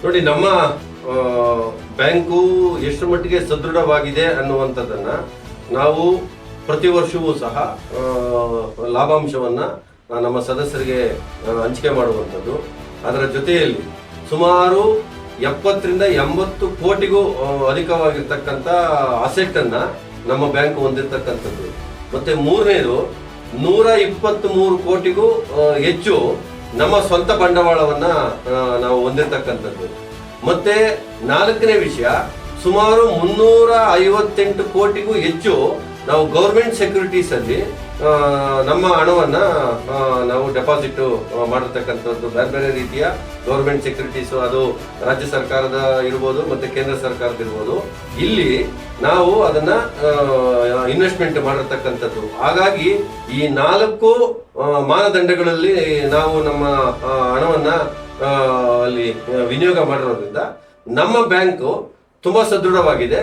ನೋಡಿ, ನಮ್ಮ ಬ್ಯಾಂಕು ಎಷ್ಟು ಮಟ್ಟಿಗೆ ಸದೃಢವಾಗಿದೆ ಅನ್ನುವಂಥದ್ದನ್ನ ನಾವು ಪ್ರತಿ ವರ್ಷವೂ ಸಹ ಲಾಭಾಂಶವನ್ನ ನಮ್ಮ ಸದಸ್ಯರಿಗೆ ಹಂಚಿಕೆ ಮಾಡುವಂಥದ್ದು. ಅದರ ಜೊತೆಯಲ್ಲಿ ಸುಮಾರು 70ರಿಂದ 80 ಕೋಟಿಗೂ ಅಧಿಕವಾಗಿರ್ತಕ್ಕಂಥ ಅಸೆಟ್ ಅನ್ನ ನಮ್ಮ ಬ್ಯಾಂಕ್ ಹೊಂದಿರತಕ್ಕಂಥದ್ದು. ಮತ್ತೆ ಮೂರನೇದು 123 ಕೋಟಿಗೂ ಹೆಚ್ಚು ನಮ್ಮ ಸ್ವಂತ ಬಂಡವಾಳವನ್ನ ನಾವು ಹೊಂದಿರತಕ್ಕಂಥದ್ದು. ಮತ್ತೆ ನಾಲ್ಕನೇ ವಿಷಯ, ಸುಮಾರು 358 ಕೋಟಿಗೂ ಹೆಚ್ಚು ನಾವು ಗೌರ್ಮೆಂಟ್ ಸೆಕ್ಯೂರಿಟೀಸ್ ಅಲ್ಲಿ ನಮ್ಮ ಹಣವನ್ನ ನಾವು ಡೆಪಾಸಿಟ್ ಮಾಡಿರ್ತಕ್ಕಂಥದ್ದು. ಬೇರೆ ಬೇರೆ ರೀತಿಯ ಗೌರ್ಮೆಂಟ್ ಸೆಕ್ಯೂರಿಟೀಸ್, ಅದು ರಾಜ್ಯ ಸರ್ಕಾರದ ಇರ್ಬೋದು ಮತ್ತೆ ಕೇಂದ್ರ ಸರ್ಕಾರದ ಇರ್ಬೋದು, ಇಲ್ಲಿ ನಾವು ಅದನ್ನ ಇನ್ವೆಸ್ಟ್ಮೆಂಟ್ ಮಾಡಿರ್ತಕ್ಕಂಥದ್ದು. ಹಾಗಾಗಿ ಈ 4 ಮಾನದಂಡಗಳಲ್ಲಿ ನಾವು ನಮ್ಮ ಹಣವನ್ನ ಅಲ್ಲಿ ವಿನಿಯೋಗ ಮಾಡಿರೋದ್ರಿಂದ ನಮ್ಮ ಬ್ಯಾಂಕು ತುಂಬಾ ಸದೃಢವಾಗಿದೆ.